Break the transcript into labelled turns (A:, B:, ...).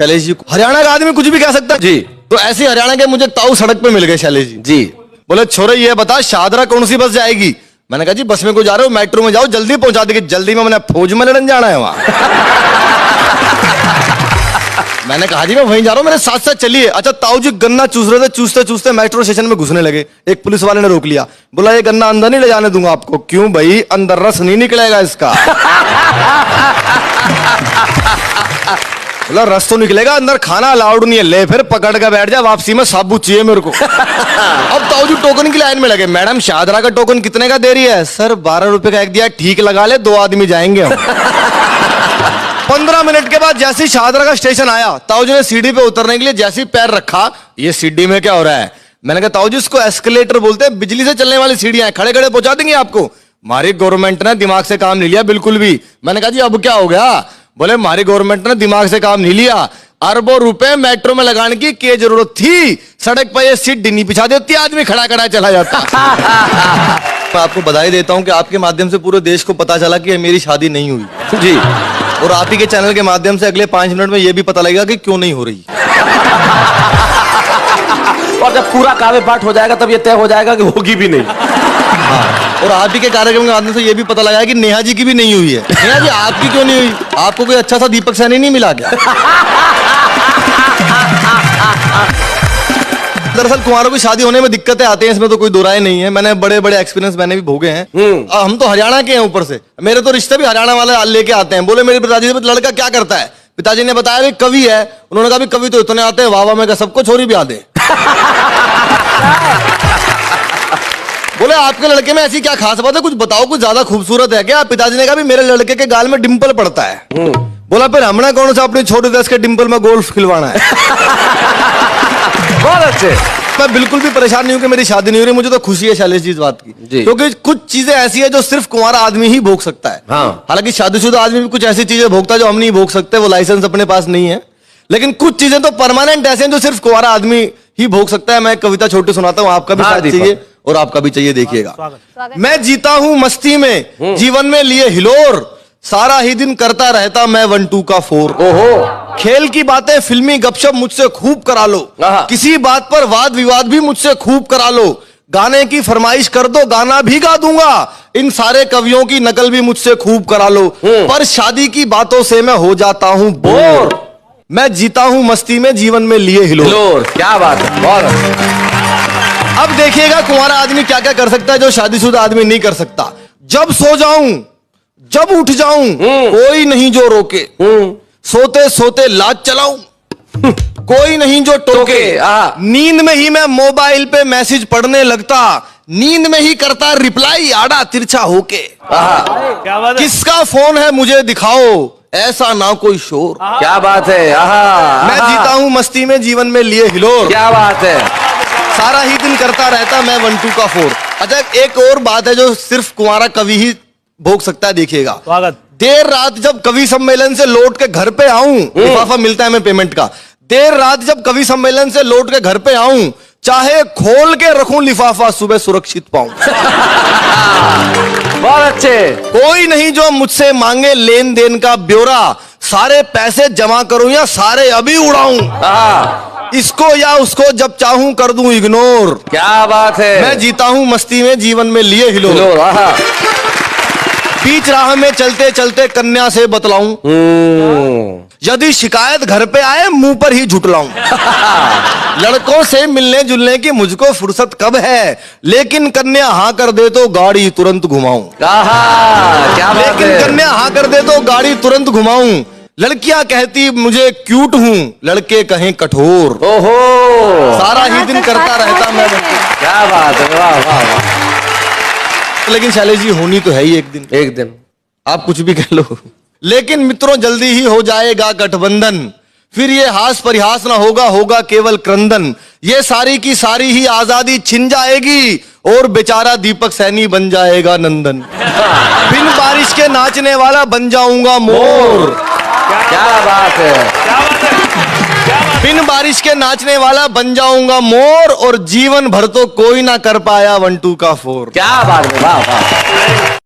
A: शैलेश जी को हरियाणा का आदमी कुछ भी कह सकता है
B: जी।
A: तो ऐसे हरियाणा के मुझे ताऊ सड़क पे मिल गए शैलेश जी।
B: जी।
A: बोले छोरे ये बता शाहदरा कौन सी बस जाएगी। मैंने कहा जी बस में को जा रहे हो, मेट्रो में जाओ, जल्दी पहुंचा देगी। जल्दी में मैंने फौज में लड़ने जाना है वहां। मैंने कहा जी मैं वहीं जा रहा हूं, मेरे साथ साथ चलिए। अच्छा ताऊ जी गन्ना चूस रहे थे, चूसते चूसते मेट्रो स्टेशन में घुसने लगे। एक पुलिस वाले ने रोक लिया, बोला ये गन्ना अंदर नहीं ले जाने दूंगा आपको। क्यों भाई, अंदर रस नहीं निकलेगा इसका। बोला रस तो निकलेगा, अंदर खाना अलाउड नहीं है। ले फिर पकड़ के बैठ जा, वापसी में साबुत चाहिए मेरे को। अब ताऊ जी टोकन की लाइन में लगे। मैडम शाहदरा का टोकन कितने का दे रही है। सर 12 रुपए का एक दिया, ठीक लगा ले, 2 आदमी जाएंगे हम। 15 मिनट के बाद जैसे ही शाहदरा का स्टेशन आया, ताऊ जी ने सीढ़ी पे उतरने के लिए जैसे ही पैर रखा, ये सीढ़ी में क्या हो रहा है। मैंने कहा ताऊ जी इसको एस्केलेटर बोलते हैं, बिजली से चलने वाली सीढ़ियां हैं, खड़े खड़े पहुंचा देंगे आपको। हमारी गवर्नमेंट ने दिमाग से काम नहीं लिया बिल्कुल भी। मैंने कहा जी अब क्या हो गया। बोले हमारी गवर्नमेंट ने दिमाग से काम नहीं लिया, अरबों रुपए मेट्रो में लगाने की क्या जरूरत थी। सड़क पर ये सीट डिनी बिछा देती, आदमी खड़ा खड़ा चला जाता। मैं आपको बधाई देता हूं कि आपके माध्यम से पूरे देश को पता चला कि मेरी शादी नहीं हुई
B: जी।
A: और आप ही के चैनल के माध्यम से अगले 5 मिनट में यह भी पता लगेगा कि क्यों नहीं हो रही।
B: और जब पूरा काव्य पाठ हो जाएगा तब ये तय हो जाएगा कि होगी भी नहीं।
A: हाँ। और आप ही के कार्यक्रम के माध्यम से यह भी पता लगा कि नेहा जी की भी नहीं हुई है। नेहा जी आपकी क्यों नहीं हुई, आपको कोई अच्छा सा दीपक सैनी नहीं मिला क्या। दरअसल कुंवारों की शादी होने में दिक्कतें आती हैं, इसमें तो कोई दो राय नहीं है। मैंने बड़े बड़े एक्सपीरियंस मैंने भी भोगे हैं। हम तो हरियाणा के हैं, ऊपर से मेरे तो रिश्ते भी हरियाणा वाले लेके आते हैं। बोले मेरे पिताजी से लड़का क्या करता है। पिताजी ने बताया भी कवि है। उन्होंने कहा भी कवि तो इतने आते हैं, वाह में का सबको छोरी भी आते। बोले आपके लड़के में ऐसी क्या खास बात है, कुछ बताओ, कुछ ज्यादा खूबसूरत है क्या। पिताजी ने कहा भी मेरे लड़के के गाल में डिंपल पड़ता है। बोला फिर हमने कौन सा अपनी छोटी दस के डिंपल में गोल्फ खिलवाना है।
B: बहुत अच्छे।
A: मैं बिल्कुल भी परेशान नहीं हूं कि मेरी शादी नहीं हो रही। मुझे तो खुशी है शैलेश जी इस बात की, क्योंकि कुछ चीजें ऐसी है जो सिर्फ कुंवारा आदमी ही भोग सकता है।
B: हाँ।
A: हालांकि शादीशुदा आदमी भी कुछ ऐसी चीजें भोगता है जो हम नहीं भोग सकते, वो लाइसेंस अपने पास नहीं है। लेकिन कुछ चीजें तो परमानेंट ऐसे हैं जो सिर्फ कुंवारा आदमी ही भोग सकता है। मैं कविता छोटी सुनाता हूँ, आपका भी साथ चाहिए और आपका भी चाहिए, देखिएगा। मैं जीता हूं मस्ती में, जीवन में लिए हिलोर, सारा ही दिन करता रहता मैं 1 2 का 4। ओहो। खेल की बातें फिल्मी गपशप मुझसे खूब करा लो, किसी बात पर वाद विवाद भी मुझसे खूब करा लो, गाने की फरमाइश कर दो गाना भी गा दूंगा, इन सारे कवियों की नकल भी मुझसे खूब करा लो, पर शादी की बातों से मैं हो जाता हूं बोर। मैं जीता हूं मस्ती में, जीवन में लिए हिलोर।
B: क्या बात है, बहुत।
A: अब देखिएगा कुंवारा आदमी क्या क्या कर सकता है जो शादीशुदा आदमी नहीं कर सकता। जब सो जाऊं, जब उठ जाऊं, कोई नहीं जो रोके, सोते सोते लाज चलाऊं, कोई नहीं जो टोके, नींद में ही मैं मोबाइल पे मैसेज पढ़ने लगता, नींद में ही करता रिप्लाई आड़ा तिरछा होके,
C: क्या बात है?
A: किसका फोन है मुझे दिखाओ, ऐसा ना कोई शोर।
B: क्या बात है।
A: मैं जीता हूं मस्ती में, जीवन में लिए हिलोर।
B: क्या बात है।
A: सारा ही दिन करता रहता मैं 1 2 का 4। अच्छा एक और बात है जो सिर्फ कुंवारा कवि ही भोग सकता है, देखिएगा।
C: स्वागत।
A: देर रात जब कवि सम्मेलन से लौट के घर पे आऊं, लिफाफा मिलता है हमें पेमेंट का। देर रात जब कवि सम्मेलन से लौट के घर पे आऊं, चाहे खोल के रखूं लिफाफा, सुबह सुरक्षित पाऊं।
B: बहुत अच्छे।
A: कोई नहीं जो मुझसे मांगे लेन देन का ब्यौरा, सारे पैसे जमा करूं या सारे अभी उड़ाऊं, इसको या उसको जब चाहूं कर दूं इग्नोर।
B: क्या बात है।
A: मैं जीता हूं मस्ती में, जीवन में लिए हिलोर। बीच राह में चलते चलते कन्या से बतलाऊं, यदि शिकायत घर पे आए मुंह पर ही झुटलाऊं। लड़कों से मिलने जुलने की मुझको फुर्सत कब है, लेकिन कन्या हाँ कर दे तो गाड़ी तुरंत घुमाऊं।
B: क्या बात
A: लेकिन
B: है।
A: कन्या हाँ कर दे तो गाड़ी तुरंत घुमाऊं। लड़कियां कहती मुझे क्यूट हूं, लड़के कहें कठोर।
B: ओहो।
A: सारा ही दिन करता रहता मैं।
B: क्या बात है, वाह वाह वाह।
A: लेकिन शैलेश जी होनी तो है ही एक दिन।
B: एक दिन
A: आप कुछ भी कह लो, लेकिन मित्रों जल्दी ही हो जाएगा गठबंधन, फिर ये हास परिहास ना होगा, होगा केवल क्रंदन। ये सारी की सारी ही आजादी छिन जाएगी और बेचारा दीपक सैनी बन जाएगा नंदन। बिन बारिश के नाचने वाला बन जाऊंगा मोर।
B: क्या बात है।
A: बिन बारिश के नाचने वाला बन जाऊंगा मोर, और जीवन भर तो कोई ना कर पाया 1 2 का 4।
B: क्या बात है, वाह वाह।